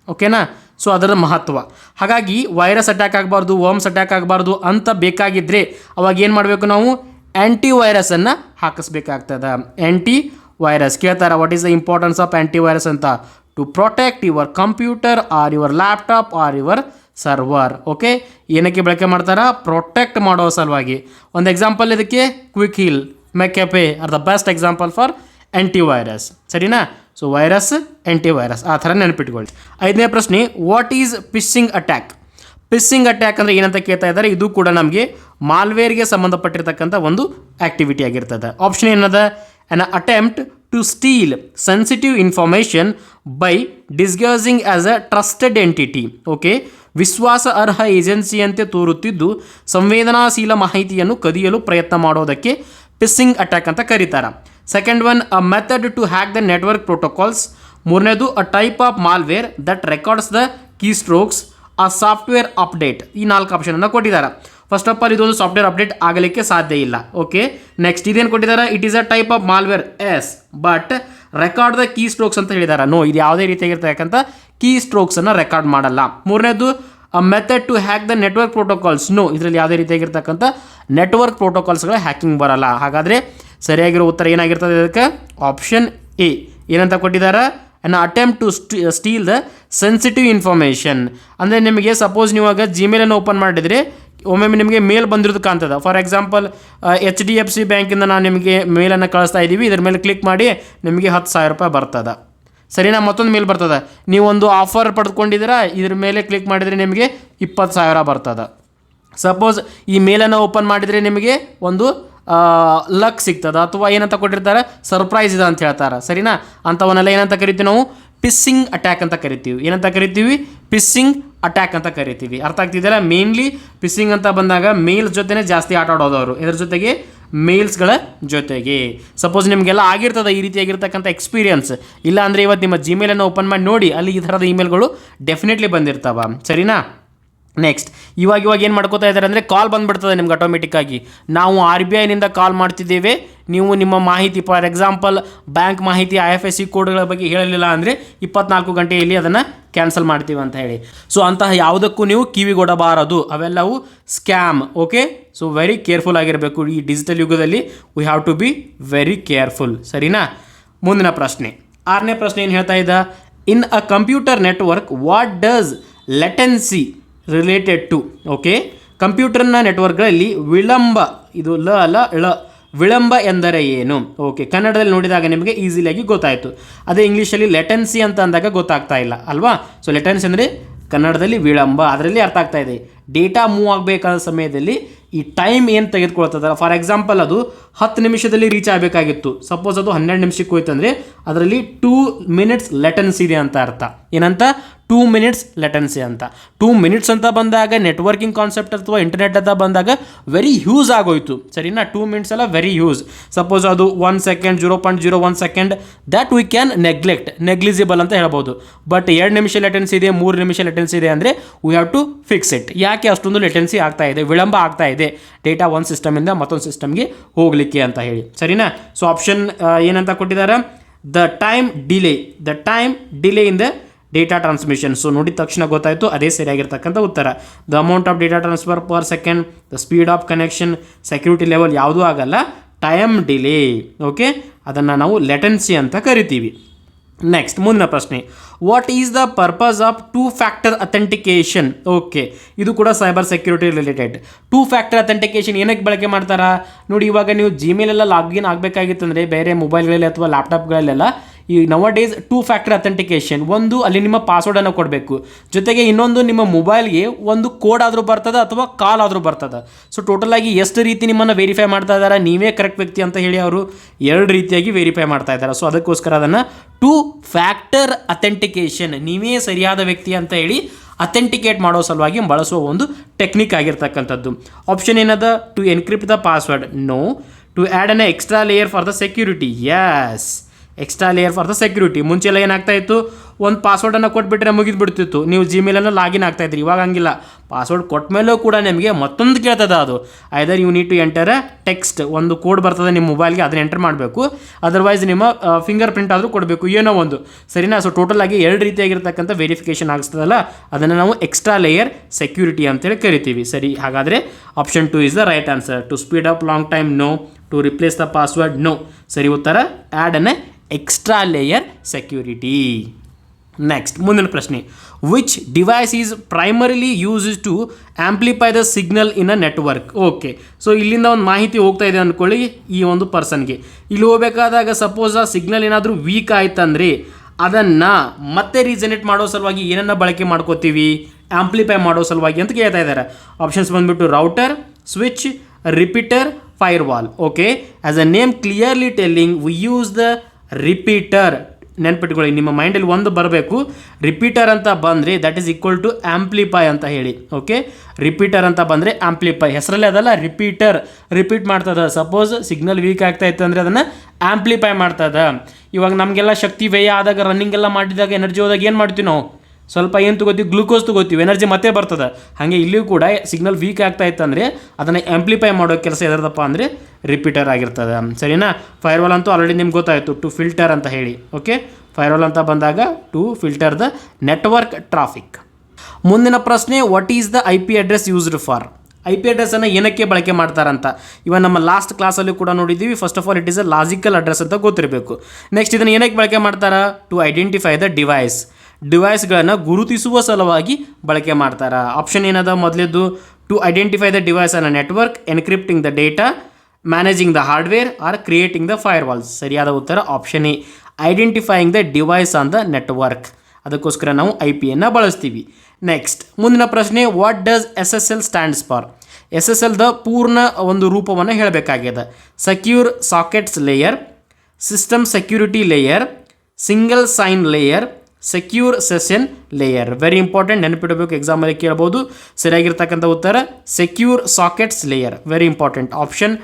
ಓಕೆನಾ? ಸೊ ಅದರ ಮಹತ್ವ. ಹಾಗಾಗಿ ವೈರಸ್ ಅಟ್ಯಾಕ್ ಆಗಬಾರ್ದು, ವರ್ಮ್ಸ್ ಅಟ್ಯಾಕ್ ಆಗಬಾರ್ದು ಅಂತ ಬೇಕಾಗಿದ್ದರೆ ಅವಾಗ ಏನು ಮಾಡಬೇಕು? ನಾವು ಆ್ಯಂಟಿ ವೈರಸನ್ನು ಹಾಕಿಸ್ಬೇಕಾಗ್ತದೆ. ಆ್ಯಂಟಿ ವೈರಸ್ ಕೇಳ್ತಾರೆ. What is the importance of antivirus ಅಂತ? To protect your computer or your laptop or your server. Okay, ಏನಕ್ಕೆ ಬಳಕೆ ಮಾಡ್ತಾರಾ? ಪ್ರೊಟೆಕ್ಟ್ ಮಾಡೋ ಸಲುವಾಗಿ. ಒಂದು ಎಕ್ಸಾಂಪಲ್ ಇದಕ್ಕೆ Quick heal, ಮೆಕ್ಯಾಪೆ are the best example for antivirus. ಸರಿನಾ? ಸೊ ವೈರಸ್, ಆ್ಯಂಟಿ ವೈರಸ್, ಆ ಥರ ನೆನಪಿಟ್ಕೊಳ್ಳಿ. 5ನೇ ಪ್ರಶ್ನೆ, what is phishing attack? Phishing attack ಅಂದರೆ ಏನಂತ ಕೇಳ್ತಾ ಇದ್ದಾರೆ. ಇದು ಕೂಡ ನಮಗೆ ಮಾಲ್ವೇರ್ಗೆ ಸಂಬಂಧಪಟ್ಟಿರ್ತಕ್ಕಂಥ ಒಂದು ಆ್ಯಕ್ಟಿವಿಟಿ ಆಗಿರ್ತದೆ. ಆಪ್ಷನ್ ಏನದ? an attempt to steal sensitive information by disguising as a trusted entity. Okay, ವಿಶ್ವಾಸ ಅರ್ಹ ಏಜೆನ್ಸಿಯಂತೆ ತೋರುತ್ತಿದ್ದು ಸಂವೇದನಾಶೀಲ ಮಾಹಿತಿಯನ್ನು ಕದಿಯಲು ಪ್ರಯತ್ನ ಮಾಡೋದಕ್ಕೆ ಫಿಶಿಂಗ್ ಅಟ್ಯಾಕ್ ಅಂತ ಕರೀತಾರೆ. Second one, a method to hack the network protocols. ಮೂರನೇದು, a type of malware that records the keystrokes, a software update. ಈ 4 ಆಪ್ಷನನ್ನು ಕೊಟ್ಟಿದ್ದಾರೆ. ಫಸ್ಟ್ ಆಫ್ ಆಲ್ ಇದೊಂದು ಸಾಫ್ಟ್ವೇರ್ ಅಪ್ಡೇಟ್ ಆಗಲಿಕ್ಕೆ ಸಾಧ್ಯ ಇಲ್ಲ. ಓಕೆ, ನೆಕ್ಸ್ಟ್ ಇದೇನು ಕೊಟ್ಟಿದ್ದಾರೆ? It is a type of malware, yes, but record the keystrokes ಅಂತ ಹೇಳಿದ್ದಾರೆ. ನೋ, ಇದು ಯಾವುದೇ ರೀತಿಯಾಗಿರ್ತಕ್ಕಂಥ ಕೀ ಸ್ಟ್ರೋಕ್ಸನ್ನು ರೆಕಾರ್ಡ್ ಮಾಡಲ್ಲ. ಮೂರನೇದು, a method to hack the network protocols. No, ಇದರಲ್ಲಿ ಯಾವುದೇ ರೀತಿಯಾಗಿರ್ತಕ್ಕಂಥ ನೆಟ್ವರ್ಕ್ ಪ್ರೋಟೋಕಾಲ್ಸ್ಗಳ ಹ್ಯಾಕಿಂಗ್ ಬರಲ್ಲ. ಹಾಗಾದರೆ ಸರಿಯಾಗಿರೋ ಉತ್ತರ ಏನಾಗಿರ್ತದೆ ಇದಕ್ಕೆ? Option A. ಏನಂತ ಕೊಟ್ಟಿದ್ದಾರೆ? An attempt to steal the sensitive information. ಅಂದರೆ ನಿಮಗೆ ಸಪೋಸ್ ನೀವಾಗ ಜಿಮೇಲನ್ನು ಓಪನ್ ಮಾಡಿದರೆ ಒಮ್ಮೊಮ್ಮೆ ನಿಮಗೆ ಮೇಲ್ ಬಂದಿರೋದು ಕಾಣ್ತದೆ. ಫಾರ್ ಎಕ್ಸಾಂಪಲ್ HDFC ಬ್ಯಾಂಕಿಂದ ನಾವು ನಿಮಗೆ ಮೇಲನ್ನು ಕಳಿಸ್ತಾ ಇದ್ದೀವಿ, ಇದ್ರ ಮೇಲೆ ಕ್ಲಿಕ್ ಮಾಡಿ ನಿಮಗೆ 10,000 ರೂಪಾಯಿ ಬರ್ತದೆ. ಸರಿನಾ? ಮತ್ತೊಂದು ಮೇಲ್ ಬರ್ತದೆ, ನೀವೊಂದು ಆಫರ್ ಪಡೆದುಕೊಂಡಿದ್ದೀರಾ, ಇದ್ರ ಮೇಲೆ ಕ್ಲಿಕ್ ಮಾಡಿದರೆ ನಿಮಗೆ 20,000 ಬರ್ತದೆ. ಸಪೋಸ್ ಈ ಮೇಲನ್ನು ಓಪನ್ ಮಾಡಿದರೆ ನಿಮಗೆ ಒಂದು ಲಕ್ ಸಿಗ್ತದೆ, ಅಥವಾ ಏನಂತ ಕೊಟ್ಟಿರ್ತಾರೆ? ಸರ್ಪ್ರೈಸ್ ಇದೆ ಅಂತ ಹೇಳ್ತಾರೆ. ಸರಿನಾ? ಅಂಥವನ್ನೆಲ್ಲ ಏನಂತ ಕರಿತೀವಿ ನಾವು? ಫಿಶಿಂಗ್ ಅಟ್ಯಾಕ್ ಅಂತ ಕರಿತೀವಿ. ಏನಂತ ಕರಿತೀವಿ? ಫಿಶಿಂಗ್ ಅಟ್ಯಾಕ್ ಅಂತ ಕರಿತೀವಿ. ಅರ್ಥ ಆಗ್ತಿದೆಯಲ್ಲ? ಮೇನ್ಲಿ ಫಿಶಿಂಗ್ ಅಂತ ಬಂದಾಗ ಮೇಲ್ಸ್ ಜೊತೆನೇ ಜಾಸ್ತಿ ಆಟ ಆಡೋದವರು, ಇದರ ಜೊತೆಗೆ ಮೇಲ್ಸ್ಗಳ ಜೊತೆಗೆ. ಸಪೋಸ್ ನಿಮಗೆಲ್ಲ ಆಗಿರ್ತದೆ ಈ ರೀತಿಯಾಗಿರ್ತಕ್ಕಂಥ ಎಕ್ಸ್ಪೀರಿಯನ್ಸ್. ಇಲ್ಲ ಅಂದರೆ ಇವತ್ತು ನಿಮ್ಮ ಜಿಮೇಲನ್ನು ಓಪನ್ ಮಾಡಿ ನೋಡಿ, ಅಲ್ಲಿ ಈ ಥರದ ಇಮೇಲ್ಗಳು ಡೆಫಿನೆಟ್ಲಿ ಬಂದಿರ್ತಾವೆ. ಸರಿನಾ? ನೆಕ್ಸ್ಟ್, ಇವಾಗ ಏನು ಮಾಡ್ಕೋತಾ ಇದ್ದಾರೆ ಅಂದರೆ ಕಾಲ್ ಬಂದುಬಿಡ್ತದೆ ನಿಮ್ಗೆ ಆಟೋಮೆಟಿಕ್ಕಾಗಿ. ನಾವು RBIನಿಂದ ಕಾಲ್ ಮಾಡ್ತಿದ್ದೇವೆ, ನೀವು ನಿಮ್ಮ ಮಾಹಿತಿ, ಫಾರ್ ಎಕ್ಸಾಂಪಲ್ ಬ್ಯಾಂಕ್ ಮಾಹಿತಿ, IFSC ಕೋಡ್ಗಳ ಬಗ್ಗೆ ಹೇಳಲಿಲ್ಲ ಅಂದರೆ 24 ಗಂಟೆಯಲ್ಲಿ ಅದನ್ನು ಕ್ಯಾನ್ಸಲ್ ಮಾಡ್ತೀವಿ ಅಂತ ಹೇಳಿ. ಸೊ ಅಂತಹ ಯಾವುದಕ್ಕೂ ನೀವು ಕಿವಿಗೊಡಬಾರದು, ಅವೆಲ್ಲವೂ scam. Okay, so very careful ಆಗಿರಬೇಕು. ಈ ಡಿಜಿಟಲ್ ಯುಗದಲ್ಲಿ we have to be very careful. ಸರಿನಾ? ಮುಂದಿನ ಪ್ರಶ್ನೆ, 6ನೇ ಪ್ರಶ್ನೆ ಏನು ಹೇಳ್ತಾ ಇದ್ದ? In a computer network what does latency related to? Okay, ಕಂಪ್ಯೂಟರ್ನ ನೆಟ್ವರ್ಕ್ಗಳಲ್ಲಿ ವಿಳಂಬ, ಇದು ವಿಳಂಬ ಎಂದರೆ ಏನು? ಓಕೆ, ಕನ್ನಡದಲ್ಲಿ ನೋಡಿದಾಗ ನಿಮಗೆ ಈಸಿಲಿಯಾಗಿ ಗೊತ್ತಾಯಿತು. ಅದೇ ಇಂಗ್ಲೀಷಲ್ಲಿ ಲೆಟೆನ್ಸಿ ಅಂತ ಅಂದಾಗ ಗೊತ್ತಾಗ್ತಾ ಇಲ್ಲ ಅಲ್ವಾ? ಸೊ ಲೆಟೆನ್ಸಿ ಅಂದರೆ ಕನ್ನಡದಲ್ಲಿ ವಿಳಂಬ, ಅದರಲ್ಲಿ ಅರ್ಥ ಆಗ್ತಾ ಇದೆ. ಡೇಟಾ ಮೂವ್ ಆಗಬೇಕಾದ ಸಮಯದಲ್ಲಿ ಈ ಟೈಮ್ ಏನು ತೆಗೆದುಕೊಳ್ತದಲ್ಲ, ಫಾರ್ ಎಕ್ಸಾಂಪಲ್ ಅದು 10 ನಿಮಿಷದಲ್ಲಿ ರೀಚ್ ಆಗಬೇಕಾಗಿತ್ತು, ಸಪೋಸ್ ಅದು 12 ನಿಮಿಷಕ್ಕೆ ಹೋಯ್ತು ಅಂದರೆ ಅದರಲ್ಲಿ 2 ಮಿನಿಟ್ಸ್ ಲೆಟೆನ್ಸಿ ಇದೆ ಅಂತ ಅರ್ಥ. ಏನಂತ 2 ಮಿನಿಟ್ಸ್ ಲೆಟೆನ್ಸಿ ಅಂತ. 2 ಮಿನಿಟ್ಸ್ ಅಂತ ಬಂದಾಗ ನೆಟ್ವರ್ಕಿಂಗ್ ಕಾನ್ಸೆಪ್ಟ್ ಅಥವಾ ಇಂಟರ್ನೆಟ್ ಅಂತ ಬಂದಾಗ ವೆರಿ ಹ್ಯೂಸ್ ಆಗೋಯ್ತು, ಸರಿನಾ. 2 ಮಿನಿಟ್ಸ್ ಅಲ್ಲ, ವೆರಿ ಹ್ಯೂಸ್. ಸಪೋಸ್ ಅದು 1 second, 0.01 second, that we can negligible ಅಂತ ಹೇಳ್ಬೋದು. ಬಟ್ 2 ನಿಮಿಷ ಲೆಟೆನ್ಸಿ ಇದೆ, 3 ನಿಮಿಷ ಲೆಟೆನ್ಸಿ ಇದೆ ಅಂದರೆ we have to fix it. ಯಾಕೆ ಅಷ್ಟೊಂದು ಲೆಟೆನ್ಸಿ ಆಗ್ತಾ ಇದೆ, ವಿಳಂಬ ಆಗ್ತಾ ಇದೆ ಡೇಟಾ ಒಂದು ಸಿಸ್ಟಮಿಂದ ಮತ್ತೊಂದು ಸಿಸ್ಟಮ್ಗೆ ಹೋಗಲಿಕ್ಕೆ ಅಂತ ಹೇಳಿ, ಸರಿನಾ. ಸೊ ಆಪ್ಷನ್ ಏನಂತ ಕೊಟ್ಟಿದ್ದಾರೆ, the time delay in the data transmission. So ನೋಡಿದ ತಕ್ಷಣ ಗೊತ್ತಾಯಿತು, ಅದೇ ಸರಿಯಾಗಿರ್ತಕ್ಕಂಥ ಉತ್ತರ. The amount of data transfer per second, the speed of connection, security level ಯಾವುದೂ ಆಗಲ್ಲ, ಟೈಮ್ ಡಿಲೇ. ಓಕೆ, ಅದನ್ನು ನಾವು ಲೆಟೆನ್ಸಿ ಅಂತ ಕರಿತೀವಿ. ನೆಕ್ಸ್ಟ್ ಮುಂದಿನ ಪ್ರಶ್ನೆ, what is the purpose of 2 factor authentication. Okay, ಇದು ಕೂಡ cyber security related. 2 factor authentication ಏನಕ್ಕೆ ಬಳಕೆ ಮಾಡ್ತಾರಾ ನೋಡಿ. ಇವಾಗ ನೀವು ಜಿಮೇಲೆಲ್ಲ ಲಾಗಿನ್ ಆಗಬೇಕಾಗಿತ್ತಂದರೆ ಬೇರೆ ಮೊಬೈಲ್ಗಳಲ್ಲಿ ಅಥವಾ ಲ್ಯಾಪ್ಟಾಪ್ಗಳಲ್ಲೆಲ್ಲ ಈ ನವ ಡೇಸ್ 2 ಫ್ಯಾಕ್ಟರ್ ಅಥೆಂಟಿಕೇಶನ್, ಒಂದು ಅಲ್ಲಿ ನಿಮ್ಮ ಪಾಸ್ವರ್ಡನ್ನು ಕೊಡಬೇಕು, ಜೊತೆಗೆ ಇನ್ನೊಂದು ನಿಮ್ಮ ಮೊಬೈಲ್ಗೆ ಒಂದು ಕೋಡ್ ಆದರೂ ಬರ್ತದೆ ಅಥವಾ ಕಾಲ್ ಆದರೂ ಬರ್ತದೆ. ಸೊ ಟೋಟಲಾಗಿ ಎಷ್ಟು ರೀತಿ ನಿಮ್ಮನ್ನು ವೆರಿಫೈ ಮಾಡ್ತಾ ಇದ್ದಾರೆ, ನೀವೇ ಕರೆಕ್ಟ್ ವ್ಯಕ್ತಿ ಅಂತ ಹೇಳಿ ಅವರು 2 ರೀತಿಯಾಗಿ ವೆರಿಫೈ ಮಾಡ್ತಾ ಇದ್ದಾರೆ. ಸೊ ಅದಕ್ಕೋಸ್ಕರ ಅದನ್ನು 2 ಫ್ಯಾಕ್ಟರ್ ಅಥೆಂಟಿಕೇಶನ್, ನೀವೇ ಸರಿಯಾದ ವ್ಯಕ್ತಿ ಅಂತ ಹೇಳಿ ಅಥೆಂಟಿಕೇಟ್ ಮಾಡೋ ಸಲುವಾಗಿ ಬಳಸುವ ಒಂದು ಟೆಕ್ನಿಕ್ ಆಗಿರ್ತಕ್ಕಂಥದ್ದು. ಆಪ್ಷನ್ ಏನದ, to encrypt the password, no. To add an extra layer for the security, yes, extra layer for the security. ಮುಂಚೆಲ್ಲ ಏನಾಗ್ತಾ ಇತ್ತು, ಒಂದು ಪಾಸ್ವರ್ಡನ್ನು ಕೊಟ್ಬಿಟ್ರೆ ಮುಗಿದು ಬಿಡ್ತಿತ್ತು, ನೀವು ಜಿಮೇಲನ್ನು ಲಾಗಿನ್ ಆಗ್ತಾಯಿದ್ರಿ. ಇವಾಗ ಹಂಗಿಲ್ಲ, ಪಾಸ್ವರ್ಡ್ ಕೊಟ್ಟ ಮೇಲೂ ಕೂಡ ನಿಮಗೆ ಮತ್ತೊಂದು ಕೇಳ್ತದೆ. ಅದು either you need to enter text, ಒಂದು ಕೋಡ್ ಬರ್ತದೆ ನಿಮ್ಮ ಮೊಬೈಲ್ಗೆ, ಅದನ್ನ ಎಂಟರ್ ಮಾಡಬೇಕು. ಅದರ್ವೈಸ್ ನಿಮ್ಮ ಫಿಂಗರ್ ಪ್ರಿಂಟ್ ಆದರೂ ಕೊಡಬೇಕು, ಏನೋ ಒಂದು, ಸರಿನಾ. ಸೊ ಟೋಟಲ್ ಆಗಿ 2 ರೀತಿಯಾಗಿರ್ತಕ್ಕಂಥ ವೆರಿಫಿಕೇಷನ್ ಆಗಿಸ್ತದಲ್ಲ, ಅದನ್ನು ನಾವು ಎಕ್ಸ್ಟ್ರಾ ಲೇಯರ್ ಸೆಕ್ಯೂರಿಟಿ ಅಂತೇಳಿ ಕರಿತೀವಿ. ಸರಿ, ಹಾಗಾದರೆ option 2 is the right answer. To speed up long time, no. To replace the password, no. ಸರಿ ಉತ್ತರ, add an extra layer security. Next ಮುಂದಿನ ಪ್ರಶ್ನೆ, which device is primarily used to amplify the signal in a network. Okay, so ಇಲ್ಲಿಂದ ಒಂದು ಮಾಹಿತಿ ಹೋಗ್ತಾ ಇದೆ ಅಂದ್ಕೊಳ್ಳಿ ಈ ಒಂದು ಪರ್ಸನ್ಗೆ. ಇಲ್ಲಿ ಹೋಗಬೇಕಾದಾಗ ಸಪೋಸ್ ಆ ಸಿಗ್ನಲ್ ಏನಾದರೂ ವೀಕ್ ಆಯ್ತಂದ್ರೆ ಅದನ್ನು ಮತ್ತೆ ರೀಜನೇಟ್ ಮಾಡೋ ಸಲುವಾಗಿ ಏನನ್ನ ಬಳಕೆ ಮಾಡ್ಕೋತೀವಿ, ಆಂಪ್ಲಿಫೈ ಮಾಡೋ ಸಲುವಾಗಿ ಅಂತ ಕೇಳ್ತಾ ಇದ್ದಾರೆ. ಆಪ್ಷನ್ಸ್ ಬಂದುಬಿಟ್ಟು router, switch, repeater, firewall. Okay, as a name clearly telling we use the repeater. ನೆನ್ಪಿಟ್ಕೊಳ್ಳಿ, ನಿಮ್ಮ ಮೈಂಡಲ್ಲಿ ಒಂದು ಬರಬೇಕು, ರಿಪೀಟರ್ ಅಂತ ಬಂದರೆ that is equal to amplify ಅಂತ ಹೇಳಿ. ಓಕೆ, ರಿಪೀಟರ್ ಅಂತ ಬಂದರೆ ಆಂಪ್ಲಿಫೈ, ಹೆಸರಲ್ಲೇ ಅದಲ್ಲ, ರಿಪೀಟರ್ ರಿಪೀಟ್ ಮಾಡ್ತದೆ. ಸಪೋಸ್ ಸಿಗ್ನಲ್ ವೀಕ್ ಆಗ್ತಾ ಇತ್ತು ಅಂದರೆ ಅದನ್ನು ಆಂಪ್ಲಿಫೈ ಮಾಡ್ತದೆ. ಇವಾಗ ನಮಗೆಲ್ಲ ಶಕ್ತಿ ವ್ಯಯ ಆದಾಗ, ರನ್ನಿಂಗ್ ಎಲ್ಲ ಮಾಡಿದಾಗ, ಎನರ್ಜಿ ಹೋದಾಗ ಏನು ಮಾಡ್ತೀವಿ ನಾವು, ಸ್ವಲ್ಪ ಏನು ತಗೋತೀವಿ, ಗ್ಲೂಕೋಸ್ ತಗೋತೀವಿ, ಎನರ್ಜಿ ಮತ್ತೆ ಬರ್ತದೆ. ಹಾಗೆ ಇಲ್ಲಿಯೂ ಕೂಡ ಸಿಗ್ನಲ್ ವೀಕ್ ಆಗ್ತಾ ಇತ್ತಂದರೆ ಅದನ್ನು ಆಂಪ್ಲಿಫೈ ಮಾಡೋ ಕೆಲಸ ಎದರದಪ್ಪ ಅಂದರೆ ರಿಪೀಟರ್ ಆಗಿರ್ತದೆ, ಸರಿನಾ. ಫೈರ್ವಾಲ್ ಅಂತೂ ಆಲ್ರೆಡಿ ನಿಮ್ಗೆ ಗೊತ್ತಾಯಿತು, ಟು ಫಿಲ್ಟರ್ ಅಂತ ಹೇಳಿ. ಓಕೆ, ಫೈರ್ವಾಲ್ ಅಂತ ಬಂದಾಗ to filter the network traffic. ಮುಂದಿನ ಪ್ರಶ್ನೆ, what is the IP address used for. IP ಅಡ್ರೆಸ್ಸನ್ನು ಏನಕ್ಕೆ ಬಳಕೆ ಮಾಡ್ತಾರಂತ ಇವಾಗ ನಮ್ಮ ಲಾಸ್ಟ್ ಕ್ಲಾಸಲ್ಲಿ ಕೂಡ ನೋಡಿದ್ದೀವಿ. First of all it is a logical address ಅಂತ ಗೊತ್ತಿರಬೇಕು. ನೆಕ್ಸ್ಟ್ ಇದನ್ನು ಏನಕ್ಕೆ ಬಳಕೆ ಮಾಡ್ತಾರಾ, ಟು ಐಡೆಂಟಿಫೈ ದ ಡಿವೈಸ್ಗಳನ್ನು ಗುರುತಿಸುವ ಸಲುವಾಗಿ ಬಳಕೆ ಮಾಡ್ತಾರೆ. ಆಪ್ಷನ್ ಏನದ ಮೊದಲೇದು, to identify the device on network, encrypting the data, managing the hardware, or creating the firewalls. ಸರಿಯಾದ ಉತ್ತರ option A, identifying the device on the network. ಅದಕ್ಕೋಸ್ಕರ ನಾವು IP ಬಳಸ್ತೀವಿ. ನೆಕ್ಸ್ಟ್ ಮುಂದಿನ ಪ್ರಶ್ನೆ, what does SSL stands for. SSL ದ ಪೂರ್ಣ ಒಂದು ರೂಪವನ್ನು ಹೇಳಬೇಕಾಗಿದೆ. Secure sockets layer, system security layer, single sign layer, secure session layer. Very important, ನೆನಪಿಡಬೇಕು, ಎಕ್ಸಾಮಲ್ಲಿ ಕೇಳ್ಬೋದು. ಸರಿಯಾಗಿರ್ತಕ್ಕಂಥ ಉತ್ತರ secure sockets layer, very important. Option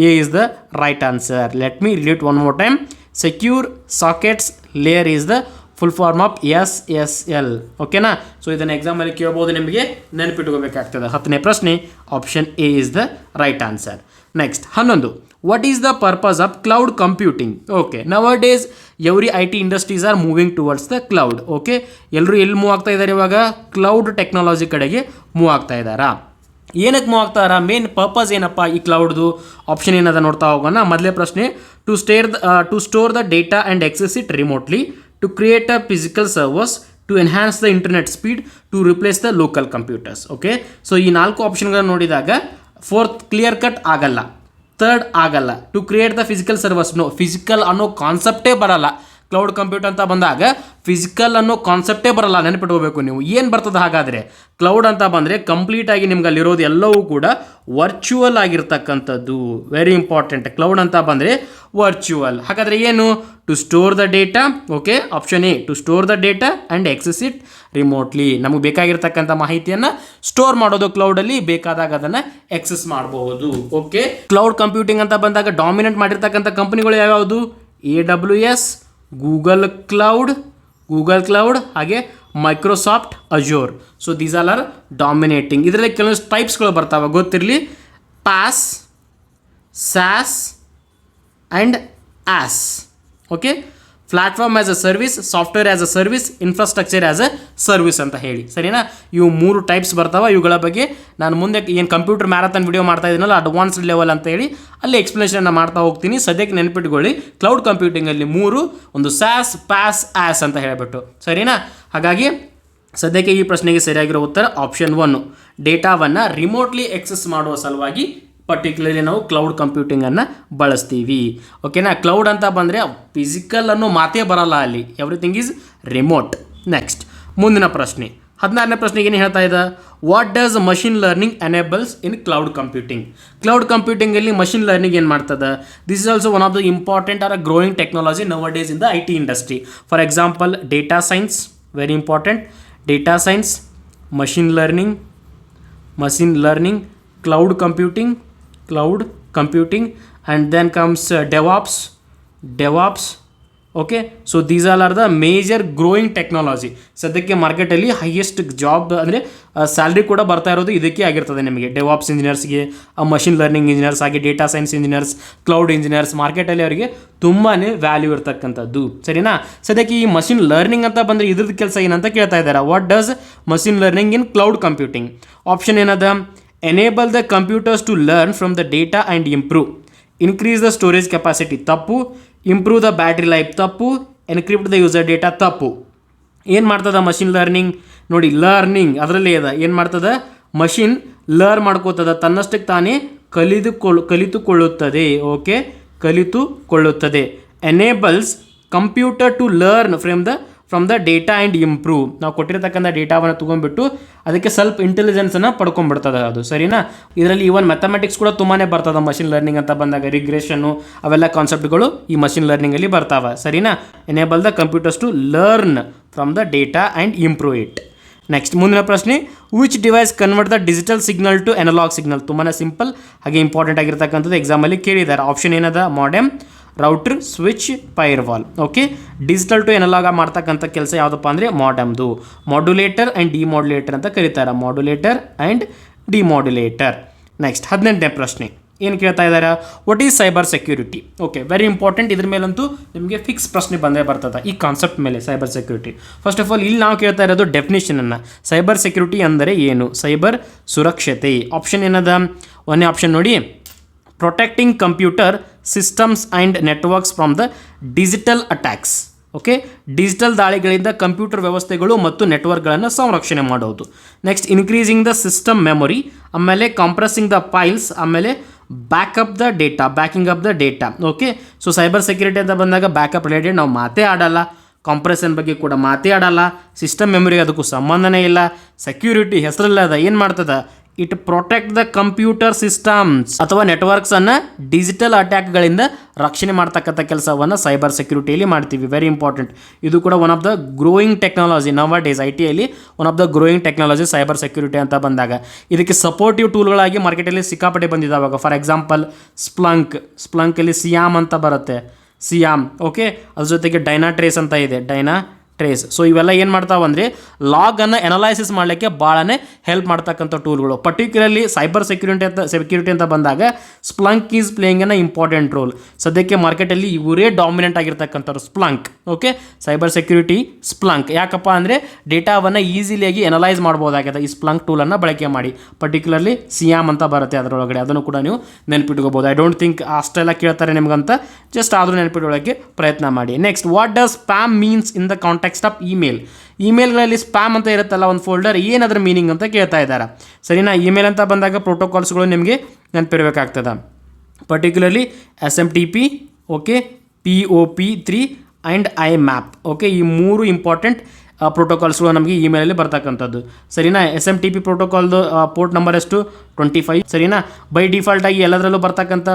A is the right answer. Let me read it one more time. Secure sockets layer is the full form of SSL. ಓಕೆನಾ. So ಇದನ್ನು ಎಕ್ಸಾಮಲ್ಲಿ ಕೇಳ್ಬೋದು, ನಿಮಗೆ ನೆನಪಿಟ್ಕೋಬೇಕಾಗ್ತದೆ. 10ನೇ ಪ್ರಶ್ನೆ, option A is the right answer. Next 11, what is the purpose of cloud computing. Okay, nowadays every IT industries are moving towards the cloud. Okay, ಎಲ್ಲರೂ ಎಲ್ಲಿ ಮೂವ್ ಆಗ್ತಾ ಇದ್ದಾರೆ ಇವಾಗ, ಕ್ಲೌಡ್ ಟೆಕ್ನಾಲಜಿ ಕಡೆಗೆ ಮೂವ್ ಆಗ್ತಾ ಇದ್ದಾರಾ. ಏನಕ್ಕೆ ಮೂವ್ ಆಗ್ತಾರ, ಮೇನ್ ಪರ್ಪಸ್ ಏನಪ್ಪ ಈ ಕ್ಲೌಡ್ದು. ಆಪ್ಷನ್ ಏನದ ನೋಡ್ತಾ ಹೋಗೋಣ. ಮೊದಲೇ ಪ್ರಶ್ನೆ, to store the data and access it remotely, to create a physical servers, to enhance the internet speed, to replace the local computers. Okay, so ಈ 4 ಆಪ್ಷನ್ಗಳನ್ನು ನೋಡಿದಾಗ 4th ಕ್ಲಿಯರ್ ಕಟ್ ಆಗಲ್ಲ, 3rd ಆಗಲ್ಲ. To create the physical servers, no, physical ಅನ್ನೋ ಕಾನ್ಸೆಪ್ಟೇ ಬರಲ್ಲ. Cloud compute ಅಂತ ಬಂದಾಗ physical ಅನ್ನೋ ಕಾನ್ಸೆಪ್ಟೇ ಬರಲ್ಲ, ನೆನಪಿಟ್ಕೋಬೇಕು ನೀವು. ಏನು ಬರ್ತದೆ ಹಾಗಾದರೆ ಕ್ಲೌಡ್ ಅಂತ ಬಂದರೆ ಕಂಪ್ಲೀಟಾಗಿ ನಿಮ್ಗೆ ಅಲ್ಲಿರೋದು ಎಲ್ಲವೂ ಕೂಡ ವರ್ಚುವಲ್ ಆಗಿರ್ತಕ್ಕಂಥದ್ದು. Very important. ಕ್ಲೌಡ್ ಅಂತ ಬಂದರೆ ವರ್ಚುವಲ್. ಹಾಗಾದರೆ ಏನು? To store the data. Okay, option A to store the data and access it remotely. ನಮಗೆ ಬೇಕಾಗಿರ್ತಕ್ಕಂಥ ಮಾಹಿತಿಯನ್ನು ಸ್ಟೋರ್ ಮಾಡೋದು ಕ್ಲೌಡಲ್ಲಿ, ಬೇಕಾದಾಗ ಅದನ್ನು ಎಕ್ಸೆಸ್ ಮಾಡಬಹುದು. ಓಕೆ, ಕ್ಲೌಡ್ ಕಂಪ್ಯೂಟಿಂಗ್ ಅಂತ ಬಂದಾಗ ಡಾಮಿನೇಟ್ ಮಾಡಿರ್ತಕ್ಕಂಥ ಕಂಪನಿಗಳು ಯಾವ್ಯಾವುದು? AWS, ಗೂಗಲ್ ಕ್ಲೌಡ್ ಹಾಗೆ Microsoft Azure. So these are dominating. ಇದರಲ್ಲಿ ಕೆಲವೊಂದು ಟೈಪ್ಸ್ಗಳು ಬರ್ತಾವೆ, ಗೊತ್ತಿರಲಿ. PaaS, SaaS and IaaS. Okay, platform as a service, software as a service, infrastructure as a service ಅಂತ ಹೇಳಿ, ಸರಿನಾ? ಇವು 3 ಟೈಪ್ಸ್ ಬರ್ತಾವೆ. ಇವುಗಳ ಬಗ್ಗೆ ನಾನು ಮುಂದೆ ಏನು ಕಂಪ್ಯೂಟರ್ ಮ್ಯಾರಥಾನ್ ವಿಡಿಯೋ ಮಾಡ್ತಾ ಇದ್ದೀನಲ್ಲ, ಅಡ್ವಾನ್ಸ್ಡ್ ಲೆವೆಲ್ ಅಂತ ಹೇಳಿ ಅಲ್ಲಿ ಎಕ್ಸ್ಪ್ಲನೇಷನ್ ಮಾಡ್ತಾ ಹೋಗ್ತೀನಿ. ಸದ್ಯಕ್ಕೆ ನೆನಪಿಟ್ಕೊಳ್ಳಿ, ಕ್ಲೌಡ್ ಕಂಪ್ಯೂಟಿಂಗಲ್ಲಿ 3, ಒಂದು ಸ್ಯಾಸ್, ಪಾಸ್, ಆಸ್ ಅಂತ ಹೇಳಿಬಿಟ್ಟು, ಸರಿನಾ? ಹಾಗಾಗಿ ಸದ್ಯಕ್ಕೆ ಈ ಪ್ರಶ್ನೆಗೆ ಸರಿಯಾಗಿರೋ ಉತ್ತರ ಆಪ್ಷನ್ 1. ಡೇಟಾವನ್ನು ರಿಮೋಟ್ಲಿ ಎಕ್ಸೆಸ್ ಮಾಡುವ ಸಲುವಾಗಿ ಪರ್ಟಿಕ್ಯುಲರ್ಲಿ ನಾವು ಕ್ಲೌಡ್ ಕಂಪ್ಯೂಟಿಂಗನ್ನು ಬಳಸ್ತೀವಿ. ಓಕೆನಾ? ಕ್ಲೌಡ್ ಅಂತ ಬಂದರೆ ಫಿಸಿಕಲ್ ಅನ್ನೋ ಮಾತೇ ಬರಲ್ಲ ಅಲ್ಲಿ, ಎವ್ರಿಥಿಂಗ್ ಈಸ್ ರಿಮೋಟ್. ನೆಕ್ಸ್ಟ್ ಮುಂದಿನ ಪ್ರಶ್ನೆ, 16ನೇ ಪ್ರಶ್ನೆಗೆ ಏನು ಹೇಳ್ತಾ ಇದೆ? What does machine learning enables in cloud computing? Cloud ಕಂಪ್ಯೂಟಿಂಗಲ್ಲಿ ಮಷಿನ್ ಲರ್ನಿಂಗ್ ಏನು ಮಾಡ್ತದೆ? This is also one of the important or a growing technology nowadays in the IT industry. For example data science, very important. Data science, machine learning, cloud computing, and then comes DevOps. Okay, so these all are the major growing technology. ಸದ್ಯಕ್ಕೆ ಮಾರ್ಕೆಟಲ್ಲಿ highest job ಅಂದರೆ salary ಕೂಡ ಬರ್ತಾ ಇರೋದು ಇದಕ್ಕೆ ಆಗಿರ್ತದೆ ನಿಮಗೆ. DevOps ಇಂಜಿನಿಯರ್ಸ್ಗೆ, machine learning engineers, ಹಾಗೆ data science engineers, cloud engineers ಮಾರ್ಕೆಟಲ್ಲಿ ಅವರಿಗೆ ತುಂಬಾ ವ್ಯಾಲ್ಯೂ ಇರ್ತಕ್ಕಂಥದ್ದು, ಸರಿನಾ? ಸದ್ಯಕ್ಕೆ ಈ ಮಷಿನ್ ಲರ್ನಿಂಗ್ ಅಂತ ಬಂದರೆ ಇದ್ರದ್ದು ಕೆಲಸ ಏನಂತ ಕೇಳ್ತಾ ಇದ್ದಾರೆ. What does machine learning in cloud computing? Option ಏನದ? Enable the computers to learn from the data and improve, increase the storage capacity, ತಪ್ಪು. ಇಂಪ್ರೂವ್ ದ ಬ್ಯಾಟ್ರಿ ಲೈಫ್, ತಪ್ಪು. ಎನ್ಕ್ರಿಪ್ಟ್ ದ ಯೂಸರ್ ಡೇಟಾ, ತಪ್ಪು. ಏನು ಮಾಡ್ತದ ಮಷಿನ್ ಲರ್ನಿಂಗ್? ನೋಡಿ, learning ಅದರಲ್ಲೇ ಇದೆ. ಏನು ಮಾಡ್ತದ? ಮಷಿನ್ ಲರ್ನ್ ಮಾಡ್ಕೋತದ, ತನ್ನಷ್ಟಕ್ಕೆ ತಾನೇ ಕಲಿತುಕೊಳ್ಳುತ್ತದೆ. ಓಕೆ, ಕಲಿತುಕೊಳ್ಳುತ್ತದೆ. Enables computer to learn from the data and improve. ನಾವು ಕೊಟ್ಟಿರ್ತಕ್ಕಂಥ ಡೇಟಾವನ್ನು ತೊಗೊಂಡ್ಬಿಟ್ಟು ಅದಕ್ಕೆ ಸ್ವಲ್ಪ ಇಂಟೆಲಿಜೆನ್ಸನ್ನು ಪಡ್ಕೊಂಡ್ಬಿಡ್ತದೆ ಅದು, ಸರಿನಾ? ಇದರಲ್ಲಿ ಈವನ್ ಮ್ಯಾಥಮೆಟಿಕ್ಸ್ ಕೂಡ ತುಂಬಾ ಬರ್ತದೆ ಮಷಿನ್ ಲರ್ನಿಂಗ್ ಅಂತ ಬಂದಾಗ. ರಿಗ್ರೆಷನ್ನು ಅವೆಲ್ಲ ಕಾನ್ಸೆಪ್ಟ್ಗಳು ಈ ಮಷಿನ್ ಲರ್ನಿಂಗಲ್ಲಿ ಬರ್ತಾವೆ, ಸರಿನಾ? Enable the computers to learn from the data and improve it. Next ಮುಂದಿನ ಪ್ರಶ್ನೆ, which device convert the digital signal to analogue signal? ತುಂಬಾ ಸಿಂಪಲ್ ಹಾಗೆ ಇಂಪಾರ್ಟೆಂಟ್ ಆಗಿರ್ತಕ್ಕಂಥದ್ದು, ಎಕ್ಸಾಮಲ್ಲಿ ಕೇಳಿದ್ದಾರೆ. ಆಪ್ಷನ್ ಏನದ? Modem, router, switch, firewall. Okay, digital to analogue ಮಾಡ್ತಕ್ಕಂಥ ಕೆಲಸ ಯಾವುದಪ್ಪ ಅಂದರೆ ಮಾಡೆಮ್ದು. ಮಾಡ್ಯುಲೇಟರ್ ಆ್ಯಂಡ್ ಡಿಮಾಡ್ಯುಲೇಟರ್ ಅಂತ ಕರೀತಾರೆ. Modulator and demodulator. ನೆಕ್ಸ್ಟ್ 18ನೇ ಪ್ರಶ್ನೆ ಏನು ಕೇಳ್ತಾ ಇದ್ದಾರೆ? What is cyber security? Okay, very important. ಇದ್ರ ಮೇಲಂತೂ ನಿಮಗೆ ಫಿಕ್ಸ್ ಪ್ರಶ್ನೆ ಬಂದೇ ಬರ್ತದೆ ಈ ಕಾನ್ಸೆಪ್ಟ್ ಮೇಲೆ, cyber security. First of all ಇಲ್ಲಿ ನಾವು ಕೇಳ್ತಾ ಇರೋದು ಡೆಫಿನೇಷನನ್ನು. ಸೈಬರ್ ಸೆಕ್ಯೂರಿಟಿ ಅಂದರೆ ಏನು? ಸೈಬರ್ ಸುರಕ್ಷತೆ. ಆಪ್ಷನ್ ಏನದ? ಒಂದೇ ಆಪ್ಷನ್ ನೋಡಿ, protecting computer systems and networks from the digital attacks. Okay, digital ದಾಳಿಗಳಿಂದ ಕಂಪ್ಯೂಟರ್ ವ್ಯವಸ್ಥೆಗಳು ಮತ್ತು ನೆಟ್ವರ್ಕ್ಗಳನ್ನು ಸಂರಕ್ಷಣೆ ಮಾಡೋದು. Next, increasing the system memory, ಆಮೇಲೆ ಕಂಪ್ರೆಸಿಂಗ್ ದ ಫೈಲ್ಸ್, ಆಮೇಲೆ backing up the data. Okay, so cyber security ಅಂತ ಬಂದಾಗ ಬ್ಯಾಕಪ್ ರಿಲೇಟೆಡ್ ನಾವು ಮಾತೇ ಆಡಲ್ಲ, ಕಂಪ್ರೆಷನ್ ಬಗ್ಗೆ ಕೂಡ ಮಾತೇ ಆಡಲ್ಲ, ಸಿಸ್ಟಮ್ ಮೆಮೊರಿಗೆ ಅದಕ್ಕೂ ಸಂಬಂಧನೇ ಇಲ್ಲ. ಸೆಕ್ಯೂರಿಟಿ ಹೆಸರಲ್ಲದ ಏನು ಮಾಡ್ತದ? It protect the computer systems ಅಥವಾ ನೆಟ್ವರ್ಕ್ಸನ್ನು ಡಿಜಿಟಲ್ ಅಟ್ಯಾಕ್ಗಳಿಂದ ರಕ್ಷಣೆ ಮಾಡ್ತಕ್ಕಂಥ ಕೆಲಸವನ್ನು ಸೈಬರ್ ಸೆಕ್ಯೂರಿಟಿಯಲ್ಲಿ ಮಾಡ್ತೀವಿ. Very important. ಇದು ಕೂಡ one of the growing technology nowadays. IT one of the growing technology cyber security ಅಂತ ಬಂದಾಗ ಇದಕ್ಕೆ ಸಪೋರ್ಟಿವ್ ಟೂಲ್ಗಳಾಗಿ ಮಾರ್ಕೆಟಲ್ಲಿ ಸಿಕ್ಕಾಪಟ್ಟೆ ಬಂದಿದ್ದಾವಾಗ. ಫಾರ್ ಎಕ್ಸಾಂಪಲ್ ಸ್ಪ್ಲಂಕಲ್ಲಿ ಸಿಯಾಮ್ ಅಂತ ಬರುತ್ತೆ, ಸಿಯಾಮ್. ಓಕೆ, ಅದ್ರ ಜೊತೆಗೆ ಡೈನಾಟ್ರೇಸ್ ಅಂತ ಇದೆ, ಡೈನಾಟ್ರೇಸ್. ಸೊ ಇವೆಲ್ಲ ಏನು ಮಾಡ್ತಾವಂದರೆ ಲಾಗನ್ನು ಅನಲೈಸಿಸ್ ಮಾಡಲಿಕ್ಕೆ ಭಾಳನೇ ಹೆಲ್ಪ್ ಮಾಡ್ತಕ್ಕಂಥ ಟೂಲ್ಗಳು. ಪರ್ಟಿಕ್ಯುಲರ್ಲಿ ಸೈಬರ್ ಸೆಕ್ಯೂರಿಟಿ ಅಂತ ಬಂದಾಗ Splunk is playing an important role. ಸದ್ಯಕ್ಕೆ ಮಾರ್ಕೆಟಲ್ಲಿ ಇವರೇ ಡಾಮಿನೆಂಟ್ ಆಗಿರ್ತಕ್ಕಂಥವ್ರು, Splunk. Okay, cyber security Splunk. ಯಾಕಪ್ಪ ಅಂದರೆ ಡೇಟಾವನ್ನು ಈಸಿಲಿಯಾಗಿ ಅನಲೈಸ್ ಮಾಡ್ಬೋದಾಗಿದೆ ಈ ಸ್ಪ್ಲಂಕ್ ಟೂಲನ್ನು ಬಳಕೆ ಮಾಡಿ. ಪರ್ಟಿಕ್ಯುಲರ್ಲಿ ಸಿಯಾಮ್ ಅಂತ ಬರುತ್ತೆ ಅದರೊಳಗಡೆ, ಅದನ್ನು ಕೂಡ ನೀವು ನೆನಪಿಟ್ಕೋಬೋದು. ಐ ಡೋಂಟ್ ಥಿಂಕ್ ಅಷ್ಟೆಲ್ಲ ಕೇಳ್ತಾರೆ ನಿಮಗಂತ, ಜಸ್ಟ್ ಆದರೂ ನೆನಪಿಟ್ಕೊಳ್ಳೋಕ್ಕೆ ಪ್ರಯತ್ನ ಮಾಡಿ. Next, what does spam means in the context of ಇಮೇಲ್ಗಳಲ್ಲಿ ಸ್ಪ್ಯಾಮ್ ಅಂತ ಇರುತ್ತಲ್ಲ ಒಂದು ಫೋಲ್ಡರ್, ಏನದ್ರ ಮೀನಿಂಗ್ ಅಂತ ಕೇಳ್ತಾ ಇದ್ದಾರೆ, ಸರಿನಾ? ಇಮೇಲ್ ಅಂತ ಬಂದಾಗ ಪ್ರೋಟೋಕಾಲ್ಸ್ಗಳು ನಿಮಗೆ ನೆನಪಿರಬೇಕಾಗ್ತದೆ. Particularly SMTP, okay, POP3, and IMAP. Okay, ಈ 3 ಇಂಪಾರ್ಟೆಂಟ್ ಪ್ರೋಟೋಕಾಲ್ಸ್ಗಳು ನಮಗೆ ಇಮೇಲಲ್ಲಿ ಬರ್ತಕ್ಕಂಥದ್ದು. ಸರಿನಾ? SMTP ಪ್ರೋಟೋಕಾಲ್ದು ಪೋರ್ಟ್ ನಂಬರ್ ಎಷ್ಟು 25. ಸರಿನಾ? ಬೈ ಡಿಫಾಲ್ಟ್ ಆಗಿ ಎಲ್ಲದರಲ್ಲೂ ಬರ್ತಕ್ಕಂಥ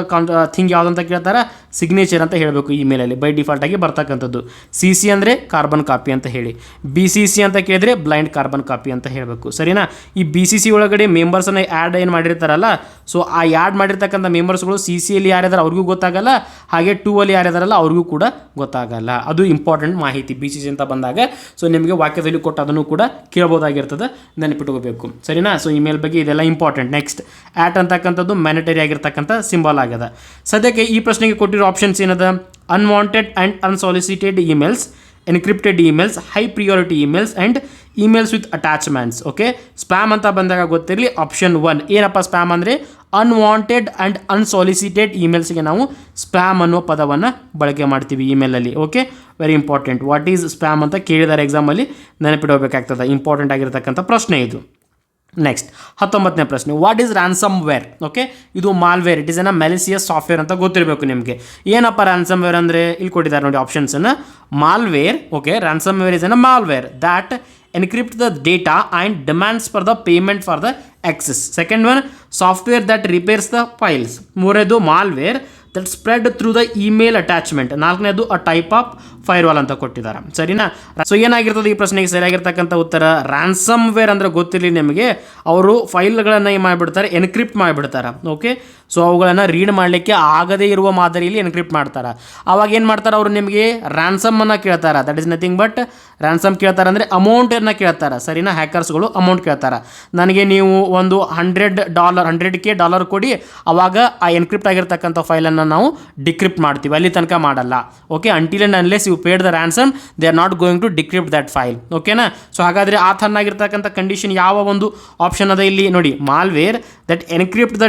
ಥಿಂಗ್ ಯಾವುದಂತ ಕೇಳ್ತಾರೆ, ಸಿಗ್ನೇಚರ್ ಅಂತ ಹೇಳಬೇಕು ಇಮೇಲಲ್ಲಿ. ಬೈ ಡಿಫಾಲ್ಟ್ ಆಗಿ ಬರ್ತಕ್ಕಂಥದ್ದು CC ಅಂದರೆ ಕಾರ್ಬನ್ ಕಾಪಿ ಅಂತ ಹೇಳಿ, BCC ಅಂತ ಕೇಳಿದ್ರೆ ಬ್ಲೈಂಡ್ ಕಾರ್ಬನ್ ಕಾಪಿ ಅಂತ ಹೇಳಬೇಕು. ಸರಿನಾ? ಈ BCC ಒಳಗಡೆ ಮೆಂಬರ್ಸನ್ನು ಆ್ಯಡ್ ಏನು ಮಾಡಿರ್ತಾರಲ್ಲ, ಸೊ ಆ ಆ್ಯಡ್ ಮಾಡಿರ್ತಕ್ಕಂಥ ಮೆಂಬರ್ಸ್ಗಳು CCಯಲ್ಲಿ ಯಾರಿದಾರೆ ಅವ್ರಿಗೂ ಗೊತ್ತಾಗಲ್ಲ, ಹಾಗೆ 2 ಅಲ್ಲಿ ಯಾರಿದಾರಲ್ಲ ಅವ್ರಿಗೂ ಕೂಡ ಗೊತ್ತಾಗಲ್ಲ. ಅದು ಇಂಪಾರ್ಟೆಂಟ್ ಮಾಹಿತಿ BCC ಅಂತ ಬಂದಾಗ. ಸೊ ನಿಮಗೆ ವಾಕ್ಯದಲ್ಲಿ ಕೊಟ್ಟು ಅದನ್ನು ಕೂಡ ಕೇಳ್ಬೋದಾಗಿರ್ತದೆ, ನೆನಪಿಟ್ಕೋಬೇಕು. ಸರಿನಾ? ಸೊ ಇಮೇಲ್ ಬಗ್ಗೆ ಇದೆಲ್ಲ ಇಂಪಾರ್ಟೆಂಟ್. ನೆಕ್ಸ್ಟ್, ಆಟ್ ಅಂತಕ್ಕಂಥದ್ದು ಮ್ಯಾಂಡೇಟರಿ ಆಗಿರ್ತಕ್ಕಂಥ ಸಿಂಬಲ್ ಆಗ್ಯದ. ಸದ್ಯಕ್ಕೆ ಈ ಪ್ರಶ್ನೆಗೆ ಕೊಟ್ಟಿರೋ ಆಪ್ಷನ್ಸ್ ಏನದ, unwanted and unsolicited emails, encrypted emails, high priority emails and emails with attachments. Okay, spam ಅಂತ ಬಂದಾಗ ಗೊತ್ತಿರಲಿ ಆಪ್ಷನ್ 1. ಏನಪ್ಪ ಸ್ಪ್ಯಾಮ್ ಅಂದರೆ ಅನ್ವಾಂಟೆಡ್ ಆ್ಯಂಡ್ ಅನ್ಸಾಲಿಸಿಟೆಡ್ ಇಮೇಲ್ಸ್ಗೆ ನಾವು ಸ್ಪ್ಯಾಮ್ ಅನ್ನೋ ಪದವನ್ನು ಬಳಕೆ ಮಾಡ್ತೀವಿ ಇಮೇಲಲ್ಲಿ. Okay, very important. What is spam ಅಂತ ಕೇಳಿದ್ದಾರೆ ಎಕ್ಸಾಮಲ್ಲಿ, ನೆನಪಿಡಬೇಕಾಗ್ತದೆ. ಇಂಪಾರ್ಟೆಂಟ್ ಆಗಿರ್ತಕ್ಕಂಥ ಪ್ರಶ್ನೆ ಇದು. ನೆಕ್ಸ್ಟ್ 19ನೇ ಪ್ರಶ್ನೆ, what is ransomware? Okay, ಇದು malware, it is an malicious software ಅಂತ ಗೊತ್ತಿರಬೇಕು ನಿಮಗೆ. ಏನಪ್ಪ ರ್ಯಾನ್ಸಮ್ ವೇರ್ ಅಂದರೆ ಇಲ್ಲಿ ಕೊಟ್ಟಿದ್ದಾರೆ ನೋಡಿ ಆಪ್ಷನ್ಸನ್ನು. Malware, okay, ransomware is an malware that encrypt the data and demands for the payment for the access. Second one, software that repairs the files. ಮೂರನೇದು malware that spread through the email attachment. ನಾಲ್ಕನೇದು a type of firewall ಅಂತ ಕೊಟ್ಟಿದ್ದಾರೆ. ಸರಿನಾ? So ಏನಾಗಿರ್ತದೆ ಈ ಪ್ರಶ್ನೆಗೆ ಸರಿಯಾಗಿರ್ತಕ್ಕಂಥ ಉತ್ತರ, ransom wear ಅಂದರೆ ಗೊತ್ತಿರಲಿ ನಿಮಗೆ, ಅವರು ಫೈಲ್ಗಳನ್ನು ಏನು ಮಾಡಿಬಿಡ್ತಾರೆ, ಎನ್ಕ್ರಿಪ್ಟ್ ಮಾಡಿಬಿಡ್ತಾರೆ. ಓಕೆ, ಸೊ ಅವುಗಳನ್ನು ರೀಡ್ ಮಾಡಲಿಕ್ಕೆ ಆಗದೇ ಇರುವ ಮಾದರಿಯಲ್ಲಿ ಎನ್ಕ್ರಿಪ್ಟ್ ಮಾಡ್ತಾರೆ. ಅವಾಗ ಏನು ಮಾಡ್ತಾರೆ ಅವರು, ನಿಮಗೆ ರ್ಯಾನ್ಸಮನ್ನು ಕೇಳ್ತಾರೆ. That is nothing but ransom ಕೇಳ್ತಾರೆ ಅಂದರೆ ಅಮೌಂಟನ್ನು ಕೇಳ್ತಾರೆ. ಸರಿನಾ? ಹ್ಯಾಕರ್ಸ್ಗಳು ಅಮೌಂಟ್ ಕೇಳ್ತಾರೆ. ನನಗೆ ನೀವು ಒಂದು $100K ಕೊಡಿ, ಅವಾಗ ಆ ಎನ್ಕ್ರಿಪ್ಟ್ ಆಗಿರ್ತಕ್ಕಂಥ ಫೈಲನ್ನು ನಾವು ಡಿಕ್ರಿಪ್ಟ್ ಮಾಡ್ತೀವಿ, ಅಲ್ಲಿ ತನಕ ಮಾಡಲ್ಲ. Okay, until and unless you paid the ransom they are not going to decrypt that file. ಓಕೆನಾ? ಸೊ ಹಾಗಾದರೆ ಆ ಥರನಾಗಿರ್ತಕ್ಕಂಥ ಕಂಡೀಷನ್ ಯಾವ ಒಂದು ಆಪ್ಷನ್ ಅದ ಇಲ್ಲಿ ನೋಡಿ, ಮಾಲ್ವೇರ್ ದಟ್ ಎನ್ಕ್ರಿಪ್ಟ್ ದ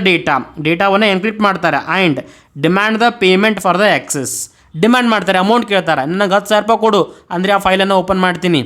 ಡೇಟಾವನ್ನು ಎನ್ಕ್ರಿಪ್ಟ್ ಮಾಡ್ತಾರೆ and demand the payment for the access. Demand ಮಾಡ್ತಾರೆ, ಅಮೌಂಟ್ ಕೇಳ್ತಾರೆ. ನನಗೆ $10,000 ಕೊಡು ಅಂದರೆ ಆ ಫೈಲನ್ನು ಓಪನ್ ಮಾಡ್ತೀನಿ,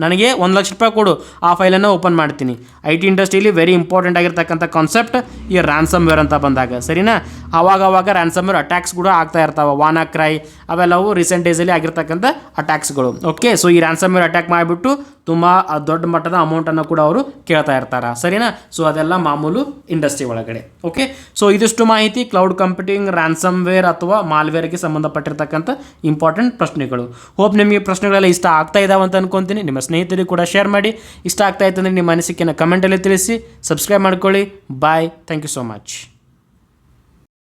ನನಗೆ $1,00,000 ಕೊಡು, ಆ ಫೈಲನ್ನು ಓಪನ್ ಮಾಡ್ತೀನಿ. IT ಇಂಡಸ್ಟ್ರಿಯಲ್ಲಿ ವೆರಿ ಇಂಪಾರ್ಟೆಂಟ್ ಆಗಿರ್ತಕ್ಕಂಥ ಕಾನ್ಸೆಪ್ಟ್ ಈ ರ್ಯಾನ್ಸಮ್ ವೇರ್ ಅಂತ ಬಂದಾಗ. ಸರಿನಾ? ಆವಾಗ ರ್ಯಾನ್ಸಮ್ ವೇರ್ ಅಟ್ಯಾಕ್ಸ್ ಕೂಡ ಆಗ್ತಾ ಇರ್ತಾವೆ. ವಾನಾಕ್ರೈ ಅವೆಲ್ಲವು ರೀಸೆಂಟ್ ಡೇಸಲ್ಲಿ ಆಗಿರ್ತಕ್ಕಂಥ ಅಟ್ಯಾಕ್ಸ್ಗಳು. ಓಕೆ, ಸೊ ಈ ರ್ಯಾನ್ಸಮ್ ವೇರ್ ಅಟ್ಯಾಕ್ ಮಾಡಿಬಿಟ್ಟು ತುಂಬ ದೊಡ್ಡ ಮಟ್ಟದ ಅಮೌಂಟನ್ನು ಕೂಡ ಅವರು ಕೇಳ್ತಾ ಇರ್ತಾರೆ. ಸರಿನಾ? ಸೊ ಅದೆಲ್ಲ ಮಾಮೂಲು ಇಂಡಸ್ಟ್ರಿ ಒಳಗಡೆ. ಓಕೆ, ಸೊ ಇದಿಷ್ಟು ಮಾಹಿತಿ ಕ್ಲೌಡ್ ಕಂಪ್ಯೂಟಿಂಗ್, ರ್ಯಾನ್ಸಮ್ ವೇರ್ ಅಥವಾ ಮಾಲ್ವೇರ್ಗೆ ಸಂಬಂಧಪಟ್ಟಿರ್ತಕ್ಕಂಥ ಇಂಪಾರ್ಟೆಂಟ್ ಪ್ರಶ್ನೆಗಳು. ಹೋಪ್ ನಿಮಗೆ ಪ್ರಶ್ನೆಗಳೆಲ್ಲ ಇಷ್ಟ ಆಗ್ತಾ ಇದ್ದಾವೆ ಅಂತ ಅನ್ಕೊತೀನಿ. ನಿಮ್ಮ ಸ್ನೇಹಿತರಿಗೆ ಕೂಡ ಶೇರ್ ಮಾಡಿ. ಇಷ್ಟ ಆಗ್ತಾ ಇತ್ತು ಅಂದರೆ ನಿಮ್ಮ ಅನಿಸಿಕೆಯನ್ನು ಕಮೆಂಟಲ್ಲಿ ತಿಳಿಸಿ. ಸಬ್ಸ್ಕ್ರೈಬ್ ಮಾಡ್ಕೊಳ್ಳಿ. Bye. Thank you so much.